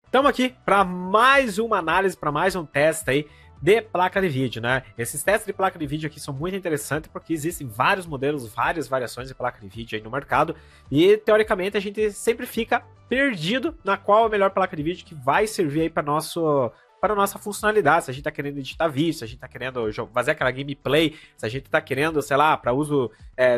Estamos aqui para mais uma análise, para mais um teste aí de placa de vídeo, né? Esses testes de placa de vídeo aqui são muito interessantes porque existem vários modelos, várias variações de placa de vídeo aí no mercado e, teoricamente, a gente sempre fica perdido na qual a melhor placa de vídeo que vai servir aí para nossa funcionalidade. Se a gente tá querendo editar vídeo, se a gente tá querendo fazer aquela gameplay, se a gente tá querendo, sei lá, para uso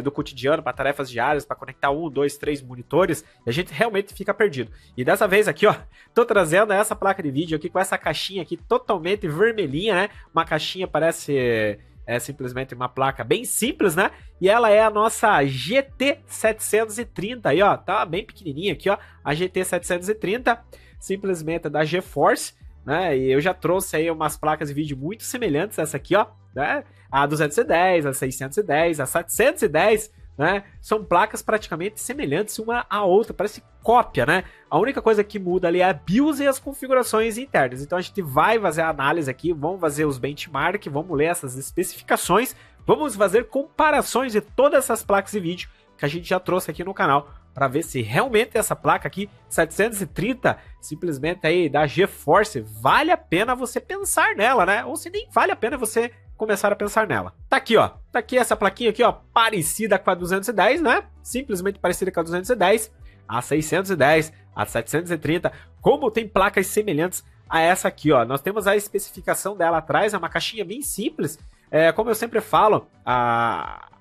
do cotidiano, para tarefas diárias, para conectar 1, 2, 3 monitores, a gente realmente fica perdido. E dessa vez aqui, ó, tô trazendo essa placa de vídeo aqui com essa caixinha aqui totalmente vermelhinha, né? Uma caixinha parece simplesmente uma placa bem simples, né? E ela é a nossa GT730 aí, ó, tá bem pequenininha aqui, ó, a GT730, simplesmente da GeForce, né? E eu já trouxe aí umas placas de vídeo muito semelhantes a essa aqui, ó, né? A 210, a 610, a 710, né? São placas praticamente semelhantes uma à outra, parece cópia, né? A única coisa que muda ali é a BIOS e as configurações internas. Então a gente vai fazer a análise aqui, vamos fazer os benchmark, vamos ler essas especificações, vamos fazer comparações de todas essas placas de vídeo que a gente já trouxe aqui no canal, para ver se realmente essa placa aqui, 730, simplesmente aí da GeForce, vale a pena você pensar nela, né? Ou se nem vale a pena você começar a pensar nela. Tá aqui, ó. Tá aqui essa plaquinha aqui, ó, parecida com a 210, né? Simplesmente parecida com a 210, a 610, a 730. Como tem placas semelhantes a essa aqui, ó. Nós temos a especificação dela atrás, é uma caixinha bem simples. Como eu sempre falo,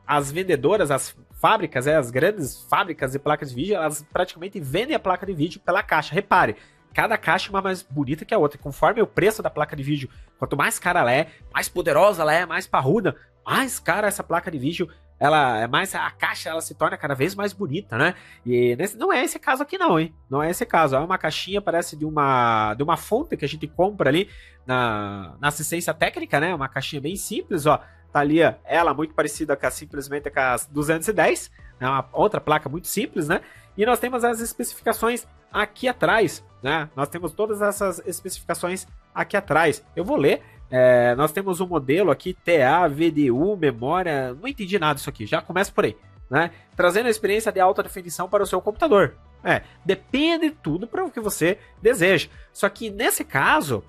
as vendedoras, as fábricas, as grandes fábricas de placas de vídeo, elas praticamente vendem a placa de vídeo pela caixa. Repare, cada caixa é uma mais bonita que a outra. Conforme o preço da placa de vídeo, quanto mais cara ela é, mais poderosa ela é, mais parruda, mais cara essa placa de vídeo, ela é mais, a caixa ela se torna cada vez mais bonita, né? E não é esse caso aqui não, hein? Não é esse caso. É uma caixinha, parece de uma fonte que a gente compra ali na assistência técnica, né? Uma caixinha bem simples, ó. Tá ali, ela muito parecida simplesmente com as 210, é uma outra placa muito simples, né? E nós temos as especificações aqui atrás, né? Nós temos todas essas especificações aqui atrás. Eu vou ler. Nós temos um modelo aqui, TA, VDU, memória, não entendi nada disso aqui, já começa por aí, né? Trazendo a experiência de alta definição para o seu computador. Depende de tudo para o que você deseja. Só que nesse caso,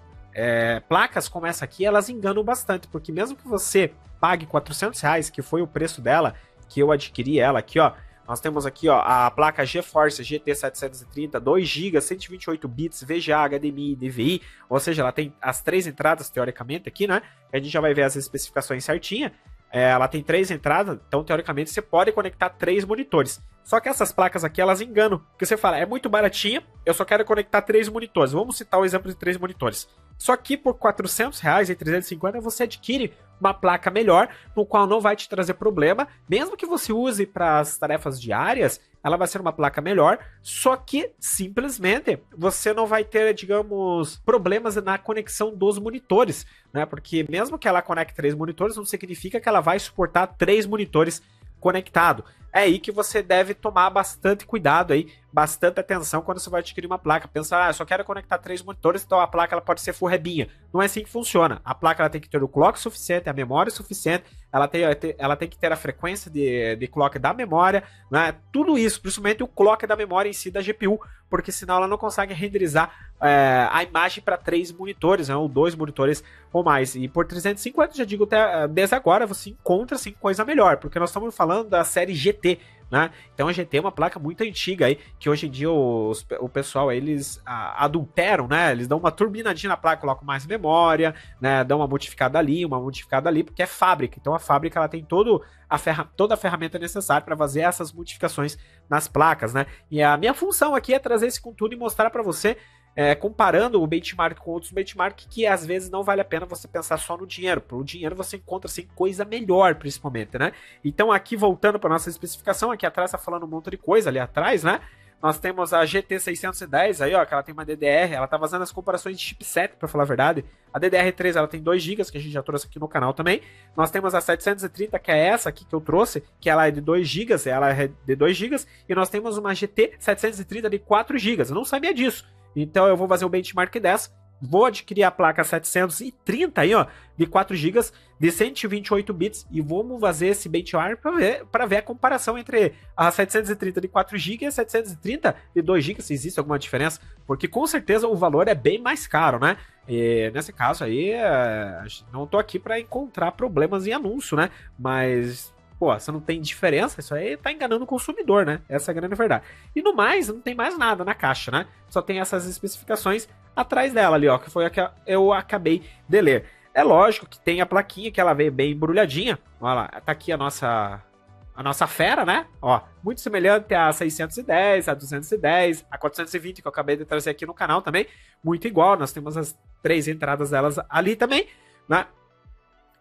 placas como essa aqui, elas enganam bastante, porque mesmo que você pague R$400, que foi o preço dela, que eu adquiri ela aqui, ó. Nós temos aqui, ó, a placa GeForce GT730, 2 GB, 128 bits, VGA, HDMI, DVI, ou seja, ela tem as 3 entradas, teoricamente, aqui, né? A gente já vai ver as especificações certinha. Ela tem 3 entradas, então, teoricamente, você pode conectar 3 monitores. Só que essas placas aqui, elas enganam, porque você fala, é muito baratinha, eu só quero conectar 3 monitores. Vamos citar o exemplo de 3 monitores. Só que por R$400 e 350 você adquire uma placa melhor, no qual não vai te trazer problema, mesmo que você use para as tarefas diárias, ela vai ser uma placa melhor, só que simplesmente você não vai ter, digamos, problemas na conexão dos monitores, né? Porque mesmo que ela conecte 3 monitores, não significa que ela vai suportar 3 monitores conectado. É aí que você deve tomar bastante cuidado aí, bastante atenção quando você vai adquirir uma placa. Pensa, eu só quero conectar 3 monitores, então a placa ela pode ser full rebinha. Não é assim que funciona. A placa ela tem que ter o clock suficiente, a memória suficiente, ela tem que ter a frequência de clock da memória, né? Tudo isso, principalmente o clock da memória em si da GPU, porque senão ela não consegue renderizar a imagem para 3 monitores, né? Ou 2 monitores ou mais. E por 350, já digo até desde agora, você encontra sim coisa melhor, porque nós estamos falando da série GT, né? Então a GT é uma placa muito antiga aí, que hoje em dia o pessoal, eles adulteram, né? Eles dão uma turbinadinha na placa, colocam mais memória, né? Dão uma modificada ali, porque é fábrica. Então a fábrica ela tem toda a ferramenta necessária para fazer essas modificações nas placas, né? E a minha função aqui é trazer esse conteúdo e mostrar para você, comparando o benchmark com outros benchmark, que às vezes não vale a pena você pensar só no dinheiro. Pelo dinheiro você encontra assim, coisa melhor, principalmente, né? Então aqui, voltando para nossa especificação, aqui atrás tá falando um monte de coisa ali atrás, né? Nós temos a GT610 aí, ó, que ela tem uma DDR, ela tá fazendo as comparações de chipset, para falar a verdade. A DDR3 ela tem 2 GB, que a gente já trouxe aqui no canal também. Nós temos a 730, que é essa aqui que eu trouxe, que ela é de 2 GB, e nós temos uma GT730 de 4 GB. Eu não sabia disso. Então eu vou fazer o benchmark dessa vou adquirir a placa 730 aí, ó, de 4 GB de 128 bits e vamos fazer esse benchmark para ver a comparação entre a 730 de 4 GB e a 730 de 2 GB, se existe alguma diferença, porque com certeza o valor é bem mais caro, né? E nesse caso aí, não tô aqui para encontrar problemas em anúncio, né? Mas, pô, se não tem diferença, isso aí tá enganando o consumidor, né? Essa é a grande verdade. E no mais, não tem mais nada na caixa, né? Só tem essas especificações atrás dela ali, ó, que foi a que eu acabei de ler. É lógico que tem a plaquinha que ela veio bem embrulhadinha. Olha lá, tá aqui a nossa fera, né? Ó, muito semelhante a 610, a 210, a 420 que eu acabei de trazer aqui no canal também, muito igual. Nós temos as 3 entradas delas ali também, né?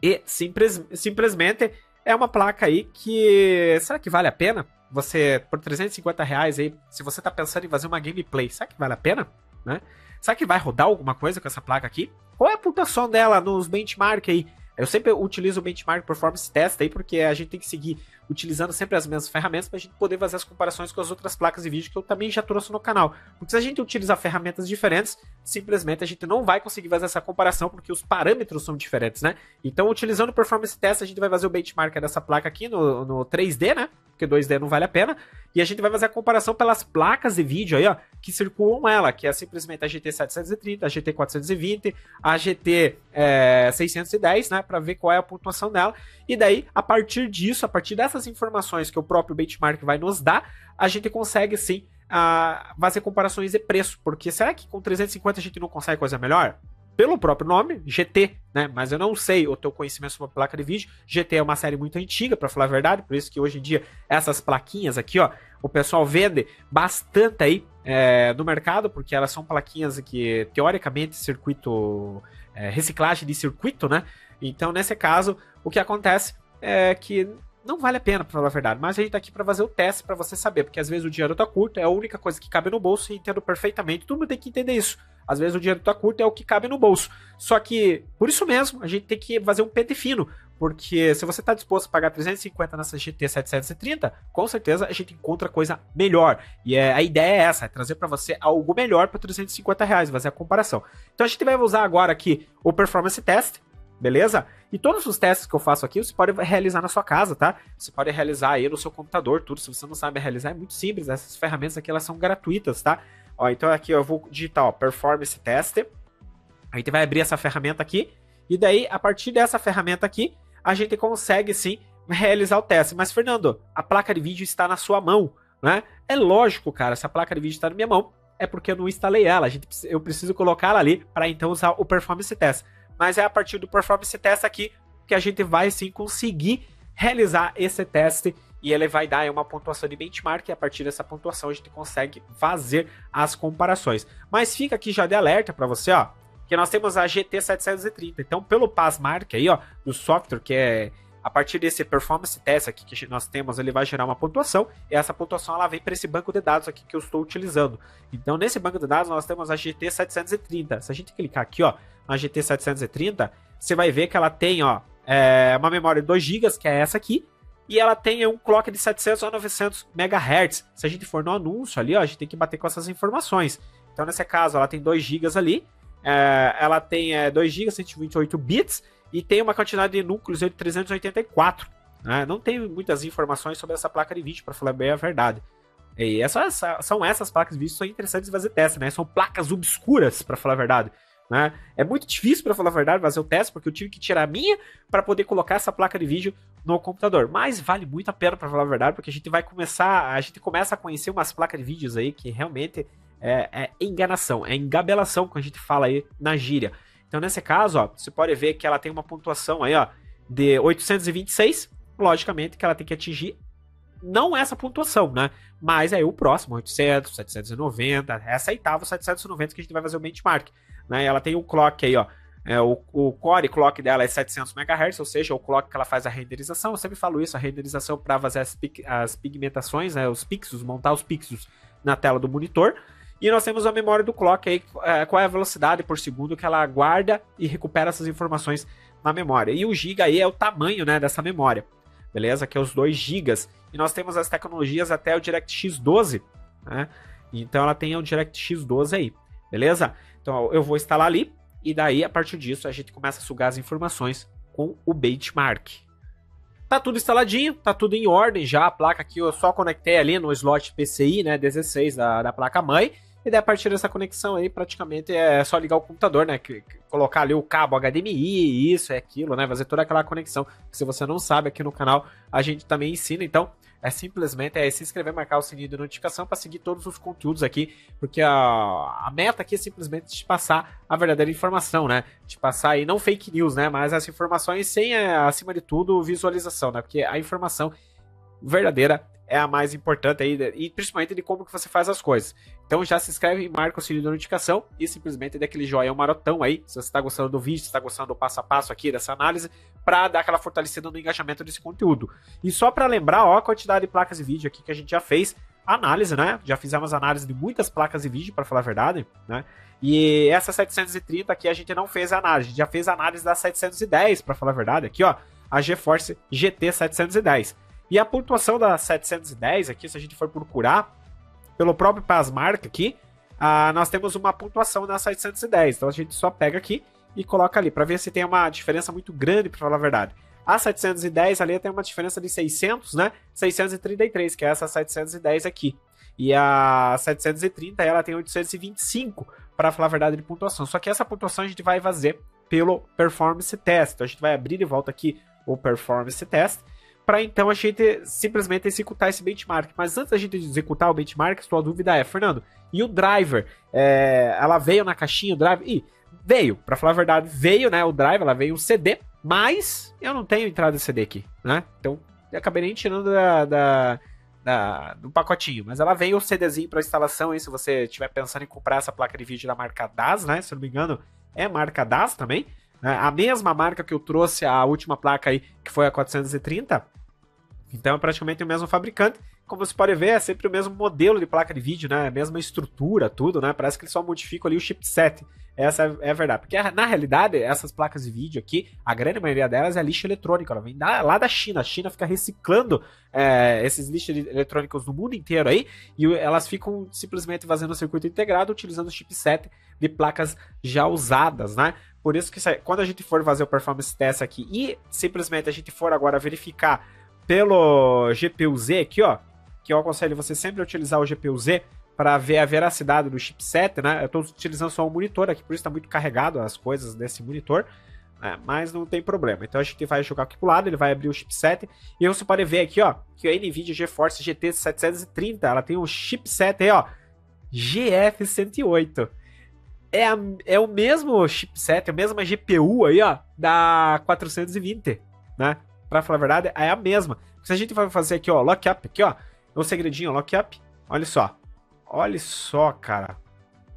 E simplesmente é uma placa aí que, será que vale a pena? Você, por R$350 aí, se você tá pensando em fazer uma gameplay, será que vale a pena? Né? Será que vai rodar alguma coisa com essa placa aqui? Qual é a pontuação dela nos benchmark aí? Eu sempre utilizo o benchmark performance test aí, porque a gente tem que seguir utilizando sempre as mesmas ferramentas para a gente poder fazer as comparações com as outras placas de vídeo que eu também já trouxe no canal. Porque se a gente utilizar ferramentas diferentes, simplesmente a gente não vai conseguir fazer essa comparação, porque os parâmetros são diferentes, né? Então, utilizando o performance test, a gente vai fazer o benchmark dessa placa aqui no 3D, né? Porque 2D não vale a pena. E a gente vai fazer a comparação pelas placas de vídeo aí, ó, que circulam ela, que é simplesmente a GT 730, a GT 420, a GT 610, né, para ver qual é a pontuação dela. E daí, a partir disso, a partir dessas informações que o próprio benchmark vai nos dar, a gente consegue sim fazer comparações de preço, porque será que com 350 a gente não consegue coisa melhor? Pelo próprio nome, GT, né? Mas eu não sei o teu conhecimento sobre a placa de vídeo. GT é uma série muito antiga, para falar a verdade, por isso que hoje em dia essas plaquinhas aqui, ó, o pessoal vende bastante aí no mercado, porque elas são plaquinhas que, teoricamente, circuito, reciclagem de circuito, né? Então, nesse caso, o que acontece é que não vale a pena, pra falar a verdade, mas a gente tá aqui pra fazer o teste pra você saber, porque às vezes o dinheiro tá curto, é a única coisa que cabe no bolso e entendo perfeitamente, todo mundo tem que entender isso. Às vezes o dinheiro tá curto, é o que cabe no bolso. Só que, por isso mesmo, a gente tem que fazer um pente fino, porque se você tá disposto a pagar 350 nessa GT 730, com certeza a gente encontra coisa melhor. E a ideia é essa, é trazer pra você algo melhor por R$350, fazer a comparação. Então a gente vai usar agora aqui o Performance Test, beleza? E todos os testes que eu faço aqui, você pode realizar na sua casa, tá? Você pode realizar aí no seu computador, tudo. Se você não sabe realizar, é muito simples. Essas ferramentas aqui, elas são gratuitas, tá? Ó, então aqui eu vou digitar, ó, Performance Test. A gente vai abrir essa ferramenta aqui. E daí, a partir dessa ferramenta aqui, a gente consegue, sim, realizar o teste. Mas, Fernando, a placa de vídeo está na sua mão, né? É lógico, cara, se a placa de vídeo está na minha mão, é porque eu não instalei ela. Eu preciso colocá-la ali para então usar o Performance Test. Mas é a partir do Performance Test aqui que a gente vai sim conseguir realizar esse teste e ele vai dar uma pontuação de benchmark e a partir dessa pontuação a gente consegue fazer as comparações. Mas fica aqui já de alerta para você, ó, que nós temos a GT 730. Então, pelo Passmark aí, ó, do software, que é a partir desse Performance Test aqui que nós temos, ele vai gerar uma pontuação e essa pontuação ela vem para esse banco de dados aqui que eu estou utilizando. Então, nesse banco de dados nós temos a GT 730. Se a gente clicar aqui, ó, na GT 730, você vai ver que ela tem, ó, uma memória de 2 GB, que é essa aqui, e ela tem um clock de 700 a 900 MHz. Se a gente for no anúncio ali, ó, a gente tem que bater com essas informações. Então, nesse caso, ela tem 2 GB ali, ela tem 2 GB, 128 bits, e tem uma quantidade de núcleos de 384. Né? Não tem muitas informações sobre essa placa de vídeo, para falar bem a verdade. E são essas placas de vídeo que são interessantes de fazer teste, né? São placas obscuras, para falar a verdade. Né? É muito difícil, para falar a verdade, fazer o teste, porque eu tive que tirar a minha para poder colocar essa placa de vídeo no computador. Mas vale muito a pena, para falar a verdade, porque a gente começa a conhecer umas placas de vídeos aí que realmente é enganação, é engabelação, que a gente fala aí na gíria. Então, nesse caso, ó, você pode ver que ela tem uma pontuação aí, ó, de 826. Logicamente que ela tem que atingir não essa pontuação, né? Mas aí o próximo, 800, 790, é aceitável 790 que a gente vai fazer o benchmark. Né? Ela tem um clock aí, ó. O core clock dela é 700 MHz, ou seja, o clock que ela faz a renderização. Eu sempre falo isso, a renderização para fazer as pigmentações, né? Os pixels, montar os pixels na tela do monitor. E nós temos a memória do clock aí, qual é a velocidade por segundo que ela guarda e recupera essas informações na memória. E o giga aí é o tamanho, né, dessa memória, beleza? Que é os 2 gigas. E nós temos as tecnologias até o DirectX 12, né? Então ela tem o DirectX 12 aí, beleza? Então eu vou instalar ali, e daí a partir disso a gente começa a sugar as informações com o benchmark. Tá tudo instaladinho, tá tudo em ordem já, a placa aqui eu só conectei ali no slot PCI, né, 16 da placa-mãe, e daí a partir dessa conexão aí praticamente é só ligar o computador, né, colocar ali o cabo HDMI, isso, é aquilo, né, fazer toda aquela conexão, se você não sabe, aqui no canal a gente também ensina, então é simplesmente se inscrever, marcar o sininho de notificação para seguir todos os conteúdos aqui, porque a meta aqui é simplesmente te passar a verdadeira informação, né? Te passar aí, não fake news, né? Mas as informações sem, acima de tudo, visualização, né? Porque a informação verdadeira é a mais importante aí, e principalmente de como que você faz as coisas. Então já se inscreve e marca o sininho de notificação e simplesmente dê aquele joinha marotão aí, se você está gostando do vídeo, se está gostando do passo a passo aqui dessa análise, para dar aquela fortalecida no engajamento desse conteúdo. E só para lembrar, ó, a quantidade de placas de vídeo aqui que a gente já fez análise, né? Já fizemos análise de muitas placas de vídeo, para falar a verdade, né? E essa 730 aqui a gente não fez análise, a gente já fez análise da 710, para falar a verdade, aqui ó, a GeForce GT 710. E a pontuação da 710 aqui, se a gente for procurar, pelo próprio Pasmark aqui, nós temos uma pontuação na 710. Então a gente só pega aqui e coloca ali, para ver se tem uma diferença muito grande, para falar a verdade. A 710 ali tem uma diferença de 600, né? 633, que é essa 710 aqui. E a 730, ela tem 825, para falar a verdade, de pontuação. Só que essa pontuação a gente vai fazer pelo Performance Test. Então a gente vai abrir de volta aqui o Performance Test, para então a gente simplesmente executar esse benchmark. Mas antes da gente executar o benchmark, sua dúvida é, Fernando, e o driver? Ela veio na caixinha, o driver? Ih, veio, para falar a verdade, veio, né, o driver, ela veio um CD, mas eu não tenho entrada de CD aqui, né? Então eu acabei nem tirando do pacotinho, mas ela veio o CDzinho para instalação aí, se você estiver pensando em comprar essa placa de vídeo da marca DAS, né? Se eu não me engano, é marca DAS também. A mesma marca que eu trouxe a última placa aí, que foi a 430. Então é praticamente o mesmo fabricante. Como você pode ver, é sempre o mesmo modelo de placa de vídeo, né? A mesma estrutura, tudo, né? Parece que eles só modificam ali o chipset. Essa é a verdade. Porque na realidade, essas placas de vídeo aqui, a grande maioria delas é lixo eletrônico. Ela vem lá da China. A China fica reciclando esses lixos eletrônicos no mundo inteiro aí. E elas ficam simplesmente fazendo o circuito integrado, utilizando o chipset de placas já usadas, né? Por isso que quando a gente for fazer o performance test aqui e simplesmente a gente for agora verificar pelo GPU-Z aqui, ó, que eu aconselho você sempre a utilizar o GPU-Z para ver a veracidade do chipset, né? Eu estou utilizando só um monitor aqui, por isso está muito carregado as coisas desse monitor, né? Mas não tem problema. Então a gente vai jogar aqui pro lado, ele vai abrir o chipset e você pode ver aqui, ó, que a NVIDIA GeForce GT 730, ela tem um chipset aí, ó, GF108. É o mesmo chipset, a mesma GPU aí, ó, da 420, né? Pra falar a verdade, é a mesma. Se a gente vai fazer aqui, ó, lock up, aqui, ó, um segredinho, lock up, olha só. Olha só, cara.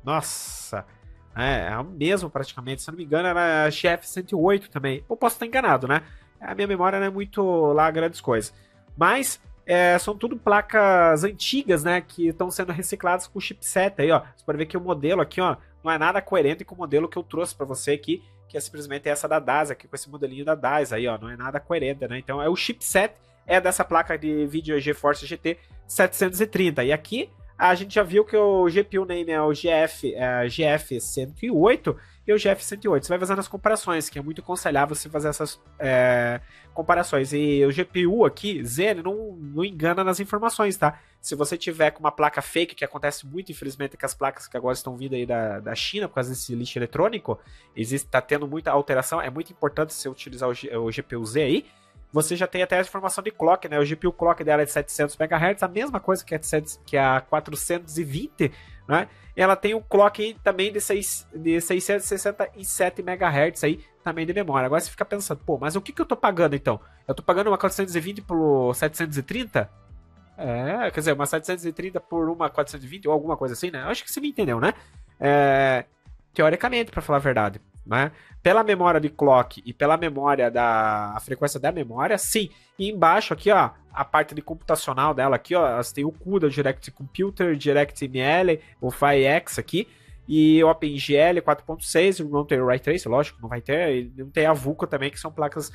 Nossa. É o mesmo praticamente. Se eu não me engano, era a GF108 também. Eu posso estar enganado, né? A minha memória não é muito lá grandes coisas. Mas são tudo placas antigas, né? Que estão sendo recicladas com o chipset aí, ó. Você pode ver que o modelo aqui, ó, não é nada coerente com o modelo que eu trouxe para você aqui, que é simplesmente essa da DAS aqui, com esse modelinho da DAS aí, ó. Não é nada coerente, né? Então o chipset dessa placa de vídeo GeForce GT 730. E aqui a gente já viu que o GPU name é o GF108 e o GF108. Você vai fazendo as comparações, que é muito aconselhável você fazer essas comparações. E o GPU aqui, Z, ele não engana nas informações, tá? Se você tiver com uma placa fake, que acontece muito, infelizmente, com as placas que agora estão vindo aí da China, por causa desse lixo eletrônico, tá tendo muita alteração, é muito importante você utilizar o GPU-Z aí. Você já tem até a informação de clock, né? O GPU clock dela é de 700 MHz, a mesma coisa que a 420, né? E ela tem um clock aí também de 667 MHz aí, também de memória. Agora você fica pensando, pô, mas o que eu tô pagando então? Eu tô pagando uma 420 por 730? Quer dizer, uma 730 por uma 420 ou alguma coisa assim, né? Eu acho que você me entendeu, né? Teoricamente, para falar a verdade, né? Pela memória de clock e pela memória a frequência da memória, sim. E embaixo aqui, ó, a parte de computacional dela aqui, ó, você tem o CUDA, o Direct Computer, DirectML, o PhyX aqui, e o OpenGL 4.6, não tem o Ray Trace, lógico, não vai ter, e não tem a VUCA também, que são placas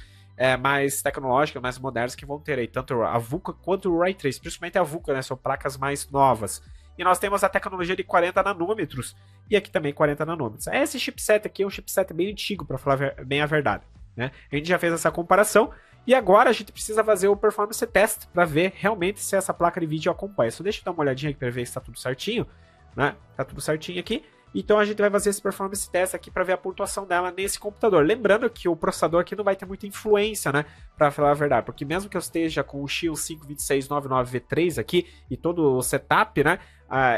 mais tecnológicas, mais modernas, que vão ter aí, tanto a VUCA quanto o Ray Trace, principalmente a VUCA, né, são placas mais novas. e nós temos a tecnologia de 40 nanômetros, e aqui também 40 nanômetros. Esse chipset aqui é um chipset bem antigo, para falar bem a verdade, né? A gente já fez essa comparação, e agora a gente precisa fazer o performance test para ver realmente se essa placa de vídeo acompanha. Só deixa eu dar uma olhadinha aqui para ver se está tudo certinho, né? Tá tudo certinho aqui. Então a gente vai fazer esse performance test aqui para ver a pontuação dela nesse computador. Lembrando que o processador aqui não vai ter muita influência, né? Para falar a verdade, porque mesmo que eu esteja com o Xeon 5 2699V3 aqui e todo o setup, né?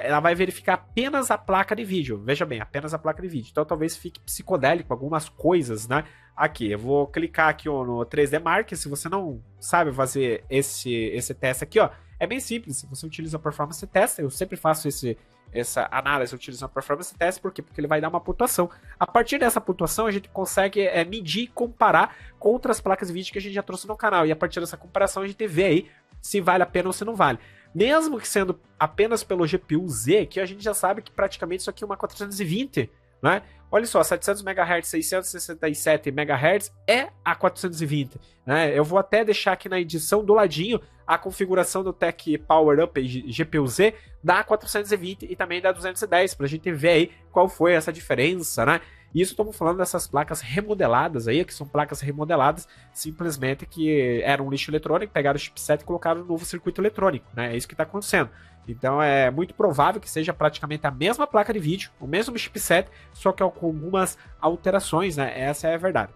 Ela vai verificar apenas a placa de vídeo. Veja bem, apenas a placa de vídeo. Então talvez fique psicodélico algumas coisas, né? Aqui, eu vou clicar aqui ó, no 3D Mark. Se você não sabe fazer esse teste aqui, ó, é bem simples. Você utiliza o Performance Test. Eu sempre faço essa análise utilizando o Performance Test. Por quê? Porque ele vai dar uma pontuação. A partir dessa pontuação, a gente consegue medir e comparar com outras placas de vídeo que a gente já trouxe no canal. E a partir dessa comparação, a gente vê aí se vale a pena ou se não vale. Mesmo que sendo apenas pelo GPU Z, que a gente já sabe que praticamente isso aqui é uma 420, né? Olha só, 700 MHz, 667 MHz é a 420, né? Eu vou até deixar aqui na edição do ladinho a configuração do Tech Power Up GPU Z da 420 e também da 210, pra gente ver aí qual foi essa diferença, né? Isso estamos falando dessas placas remodeladas aí, que são placas remodeladas simplesmente que eram um lixo eletrônico, pegaram o chipset e colocaram no novo circuito eletrônico, né? É isso que está acontecendo. Então é muito provável que seja praticamente a mesma placa de vídeo, o mesmo chipset, só que com algumas alterações, né? Essa é a verdade.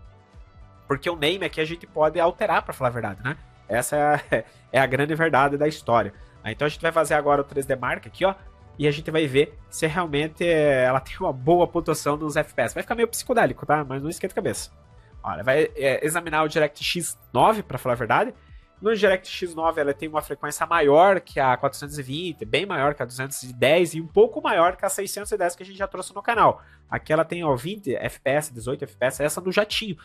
Porque o name aqui a gente pode alterar, para falar a verdade, né? Essa é a grande verdade da história. Então a gente vai fazer agora o 3D Mark aqui, ó. E a gente vai ver se realmente ela tem uma boa pontuação nos FPS. Vai ficar meio psicodélico, tá? Mas não esquenta a cabeça. Olha, vai examinar o DirectX 9, para falar a verdade. No DirectX 9 ela tem uma frequência maior que a 420, bem maior que a 210 e um pouco maior que a 610 que a gente já trouxe no canal. Aqui ela tem ó, 20 FPS, 18 FPS, essa no jatinho.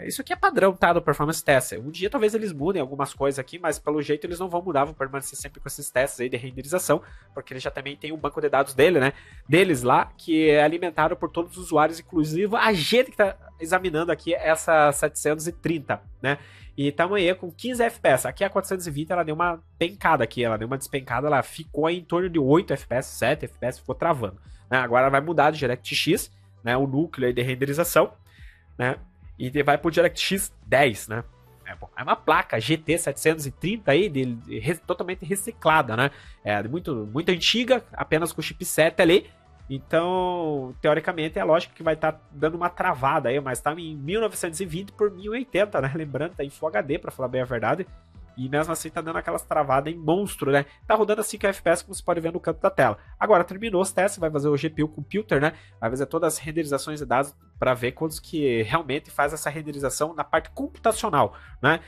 Isso aqui é padrão, tá? Do Performance Test. Um dia talvez eles mudem algumas coisas aqui, mas pelo jeito eles não vão mudar, vão permanecer sempre com esses testes aí de renderização, porque eles já também tem um banco de dados dele, né? Deles lá, que é alimentado por todos os usuários, inclusive a gente que tá examinando aqui essa 730, né? E estamos aí com 15 FPS. Aqui a 420 ela deu uma pencada aqui, ela deu uma despencada, ela ficou aí em torno de 8 FPS, 7 FPS, ficou travando. Né? Agora ela vai mudar do DirectX, né? O núcleo aí de renderização, né? E vai pro DirectX 10, né? É uma placa GT 730 aí, totalmente reciclada, né? Muito antiga, apenas com chipset ali. Então, teoricamente, é lógico que vai estar dando uma travada aí, mas tá em 1920 por 1080, né? Lembrando, tá em Full HD, pra falar bem a verdade. E mesmo assim tá dando aquelas travadas em monstro, né? Tá rodando a 5 FPS, como você pode ver no canto da tela. Agora, terminou os testes, vai fazer o GPU Computer, né? Vai fazer todas as renderizações de dados para ver quantos que realmente faz essa renderização na parte computacional, né?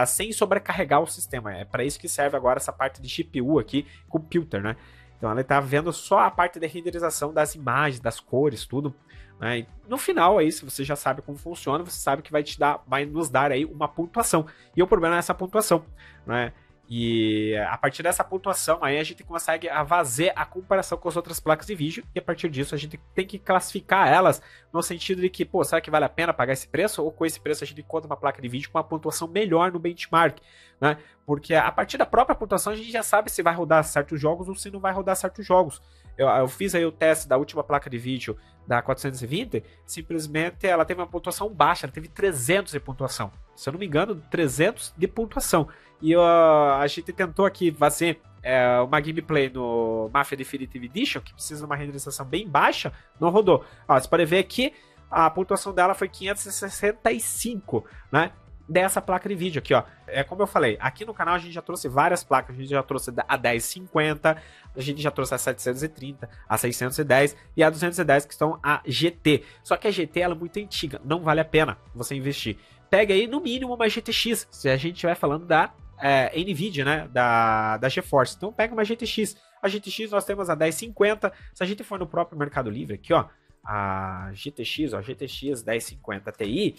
Sem sobrecarregar o sistema. É para isso que serve agora essa parte de GPU aqui, Computer, né? Então ela tá vendo só a parte de renderização das imagens, das cores, tudo. Né? E no final aí, se você já sabe como funciona, você sabe que vai nos dar aí uma pontuação. E o problema é essa pontuação, né? E a partir dessa pontuação aí a gente consegue fazer a comparação com as outras placas de vídeo e a partir disso a gente tem que classificar elas no sentido de que, pô, será que vale a pena pagar esse preço? Ou com esse preço a gente encontra uma placa de vídeo com uma pontuação melhor no benchmark, né? Porque a partir da própria pontuação a gente já sabe se vai rodar certos jogos ou se não vai rodar certos jogos. Eu fiz aí o teste da última placa de vídeo da 420, simplesmente ela teve uma pontuação baixa, ela teve 300 de pontuação. Se eu não me engano, 300 de pontuação. E a gente tentou aqui fazer uma gameplay no Mafia Definitive Edition, que precisa de uma renderização bem baixa, não rodou. Ó, você pode ver aqui, a pontuação dela foi 565, né? Dessa placa de vídeo aqui, ó. Como eu falei, aqui no canal a gente já trouxe várias placas. A gente já trouxe a 1050, a gente já trouxe a 730, a 610 e a 210, que estão a GT. Só que a GT ela é muito antiga, não vale a pena você investir. Pega aí no mínimo uma GTX, se a gente estiver falando da NVIDIA, né, da GeForce. Então pega uma GTX. A GTX nós temos a 1050. Se a gente for no próprio Mercado Livre aqui, ó, a GTX, ó, GTX 1050 Ti,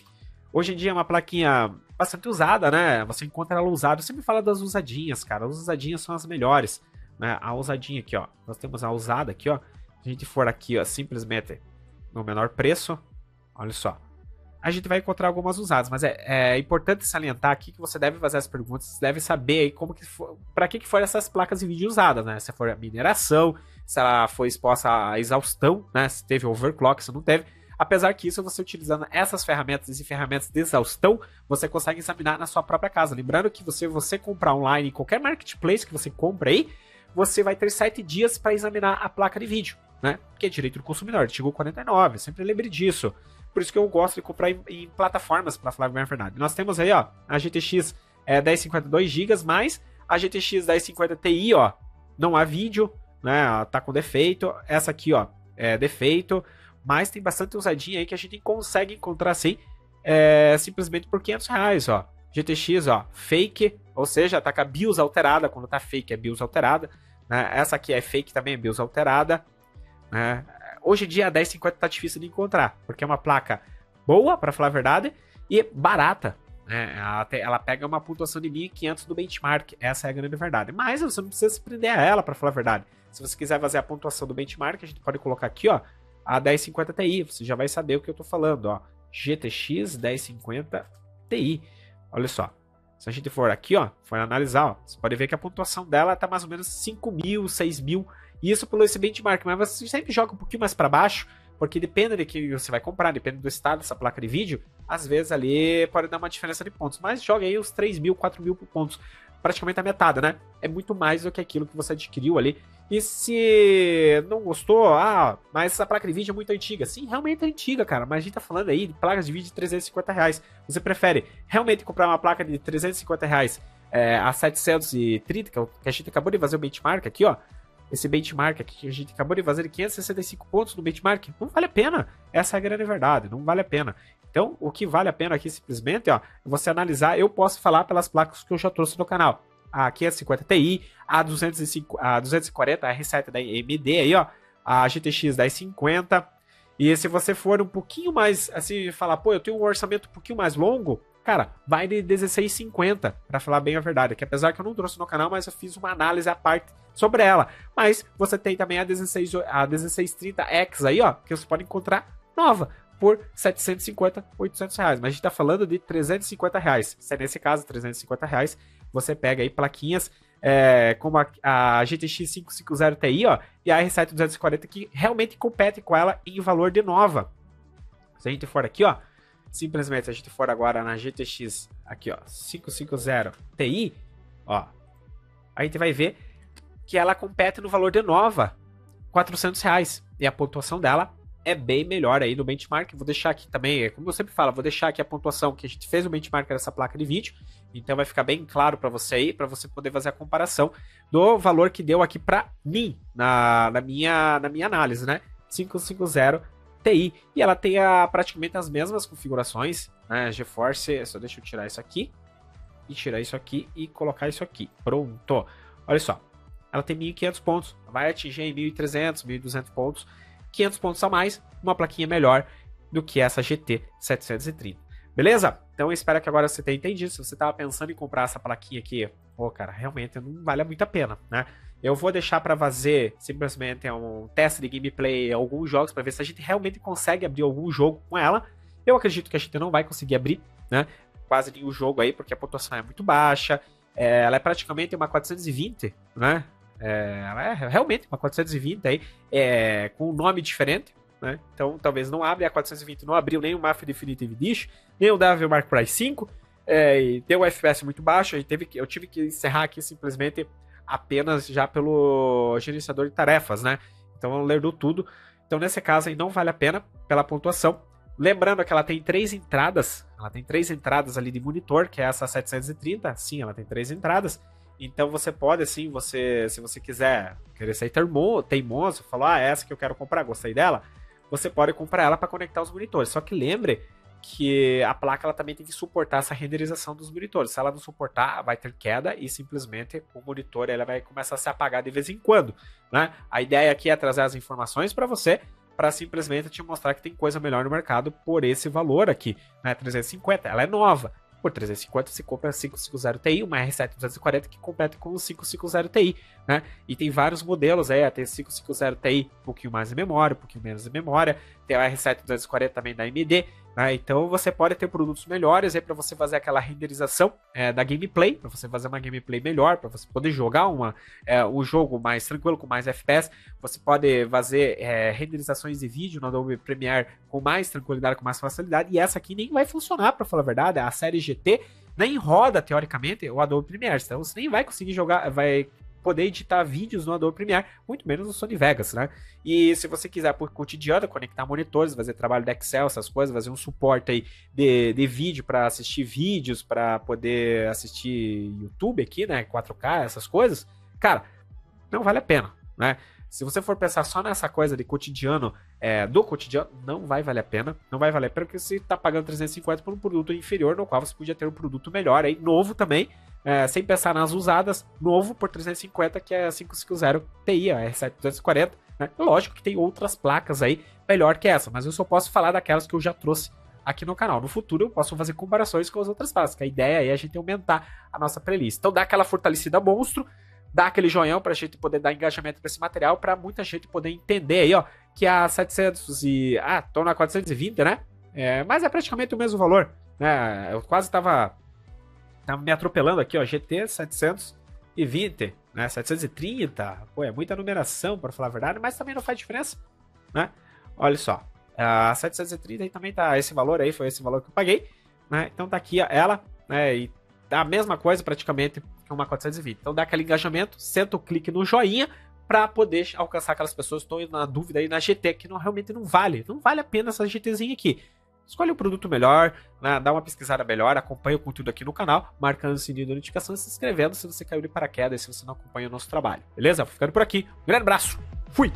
hoje em dia é uma plaquinha bastante usada, né? Você encontra ela usada. Eu sempre falo das usadinhas, cara. As usadinhas são as melhores, né? A usadinha aqui, ó. Nós temos a usada aqui, ó. Se a gente for aqui, ó, simplesmente no menor preço, olha só. a gente vai encontrar algumas usadas, mas é importante salientar aqui que você deve fazer as perguntas, você deve saber aí como que para que foram essas placas de vídeo usadas, né? Se for a mineração, se ela foi exposta à exaustão, né? Se teve overclock, se não teve. Apesar que isso, você utilizando essas ferramentas e ferramentas de exaustão, você consegue examinar na sua própria casa. Lembrando que você comprar online em qualquer marketplace que você compra aí, você vai ter 7 dias para examinar a placa de vídeo, né? Que é direito do consumidor, artigo 49, sempre lembre disso. Por isso que eu gosto de comprar em plataformas, para falar bem a verdade. Nós temos aí, ó, a GTX 1052 GB, mais a GTX 1050 Ti, ó, não há vídeo, né? Tá com defeito. Essa aqui, ó, é defeito. Mas tem bastante usadinha aí que a gente consegue encontrar assim, simplesmente por R$500, ó. GTX, ó, fake, ou seja, tá com a BIOS alterada. Quando tá fake é BIOS alterada, né? Essa aqui é fake também, é BIOS alterada, né? Hoje em dia a 1050 tá difícil de encontrar, porque é uma placa boa, para falar a verdade, e barata, né? Ela pega uma pontuação de 1500 do benchmark, essa é a grande verdade. Mas você não precisa se prender a ela, para falar a verdade. Se você quiser fazer a pontuação do benchmark, a gente pode colocar aqui, ó, a 1050 Ti, você já vai saber o que eu tô falando, ó. GTX 1050 Ti. Olha só. Se a gente for aqui, ó, for analisar, ó, você pode ver que a pontuação dela tá mais ou menos 5.000, 6.000. Isso pelo esse benchmark, mas você sempre joga um pouquinho mais para baixo, porque depende de que você vai comprar, depende do estado dessa placa de vídeo, às vezes ali pode dar uma diferença de pontos. Mas joga aí os 3.000, 4.000 pontos. Praticamente a metade, né? É muito mais do que aquilo que você adquiriu ali. E se não gostou, mas essa placa de vídeo é muito antiga. Sim, realmente é antiga, cara. Mas a gente tá falando aí de placas de vídeo de R$350. Você prefere realmente comprar uma placa de R$350 a 730, que a gente acabou de fazer o benchmark aqui, ó. Esse benchmark aqui que a gente acabou de fazer de 565 pontos no benchmark, não vale a pena. Essa é a grande verdade, não vale a pena. Então, o que vale a pena aqui simplesmente, ó, é você analisar. Eu posso falar pelas placas que eu já trouxe no canal. A 550 Ti, a 240, a R7 da AMD aí, ó, a GTX 1050. E se você for um pouquinho mais, assim, falar, pô, eu tenho um orçamento um pouquinho mais longo, cara, vai de 1650, para falar bem a verdade, que apesar que eu não trouxe no canal, mas eu fiz uma análise à parte sobre ela. Mas você tem também a 1630X aí, ó, que você pode encontrar nova por 750, 800 reais. Mas a gente tá falando de 350 reais. Se é nesse caso, 350 reais, você pega aí plaquinhas como a GTX 550 Ti, ó, e a R7 240 que realmente compete com ela em valor de nova. Se a gente for aqui, ó, simplesmente se a gente for agora na GTX aqui, ó, 550 Ti, ó, a gente vai ver que ela compete no valor de nova, 400 reais. E a pontuação dela é bem melhor aí no benchmark. Vou deixar aqui também, como eu sempre falo, vou deixar aqui a pontuação que a gente fez o benchmark dessa placa de vídeo. Então vai ficar bem claro para você aí, para você poder fazer a comparação do valor que deu aqui para mim, na minha análise, né? 550 Ti. E ela tem praticamente as mesmas configurações, né? GeForce, só deixa eu tirar isso aqui, e tirar isso aqui, e colocar isso aqui. Pronto. Olha só. Ela tem 1.500 pontos, vai atingir em 1.300, 1.200 pontos, 500 pontos a mais, uma plaquinha melhor do que essa GT 730. Beleza? Então eu espero que agora você tenha entendido. Se você estava pensando em comprar essa plaquinha aqui, cara, realmente não vale muito a pena, né? Eu vou deixar para fazer simplesmente um teste de gameplay, alguns jogos, para ver se a gente realmente consegue abrir algum jogo com ela. Eu acredito que a gente não vai conseguir abrir, né? Quase nenhum jogo aí, porque a pontuação é muito baixa. Ela é praticamente uma 420, né? Ela é realmente uma 420 aí, com um nome diferente, né? Então talvez não abra a 420, não abriu nem o Mafia Definitive Edition, nem o Devil May Cry 5, e deu um FPS muito baixo. Eu tive que encerrar aqui simplesmente apenas já pelo gerenciador de tarefas, né? Então lerdou tudo. Então nesse caso aí não vale a pena pela pontuação. Lembrando que ela tem 3 entradas, ali de monitor, que é essa 730, sim, ela tem 3 entradas. Então você pode, assim, se você querer ser teimoso, falar, essa que eu quero comprar, gostei dela, você pode comprar ela para conectar os monitores. Só que lembre que a placa ela também tem que suportar essa renderização dos monitores. Se ela não suportar, vai ter queda e simplesmente o monitor ela vai começar a se apagar de vez em quando, né? A ideia aqui é trazer as informações para você, para simplesmente te mostrar que tem coisa melhor no mercado por esse valor aqui, né? 350, ela é nova. Por 350 você compra a 550 Ti, uma R7 240 que compete com o 550 Ti, né? E tem vários modelos aí, tem 550 Ti um pouquinho mais de memória, um pouquinho menos de memória, tem a R7 240 também da AMD, né? Então você pode ter produtos melhores aí para você fazer aquela renderização da gameplay, para você fazer uma gameplay melhor, para você poder jogar um jogo mais tranquilo, com mais FPS. Você pode fazer renderizações de vídeo no Adobe Premiere com mais tranquilidade, com mais facilidade. E essa aqui nem vai funcionar, para falar a verdade. A série GT nem roda, teoricamente, o Adobe Premiere. Então você nem vai conseguir jogar, vai poder editar vídeos no Adobe Premiere, muito menos no Sony Vegas, né? E se você quiser por cotidiano, conectar monitores, fazer trabalho de Excel, essas coisas, fazer um suporte aí de vídeo para assistir vídeos, para poder assistir YouTube aqui, né? 4K, essas coisas, cara, não vale a pena, né? Se você for pensar só nessa coisa de cotidiano, do cotidiano, não vai valer a pena. Não vai valer a pena porque você está pagando 350 por um produto inferior, no qual você podia ter um produto melhor, aí, novo também, sem pensar nas usadas, novo por 350, que é a 550 Ti, a R7 240, né? Lógico que tem outras placas aí melhor que essa, mas eu só posso falar daquelas que eu já trouxe aqui no canal. No futuro eu posso fazer comparações com as outras placas, que a ideia aí é a gente aumentar a nossa playlist. Então dá aquela fortalecida monstro, dá aquele joinhão pra gente poder dar engajamento pra esse material, pra muita gente poder entender aí, ó, que a 700 e... tô na 420, né? Mas é praticamente o mesmo valor, né? Eu quase tava me atropelando aqui, ó, GT 720, né? 730, pô, é muita numeração, pra falar a verdade, mas também não faz diferença, né? Olha só, a 730 aí também tá esse valor aí, foi esse valor que eu paguei, né? Então tá aqui, ó, ela, né? E dá a mesma coisa praticamente que uma 420. Então dá aquele engajamento, senta o clique no joinha para poder alcançar aquelas pessoas que estão na dúvida aí na GT, que realmente não vale a pena essa GTzinha aqui. Escolhe um produto melhor, né, dá uma pesquisada melhor, acompanha o conteúdo aqui no canal, marcando o sininho da notificação e se inscrevendo se você caiu de paraquedas, se você não acompanha o nosso trabalho. Beleza? Vou ficando por aqui. Um grande abraço. Fui!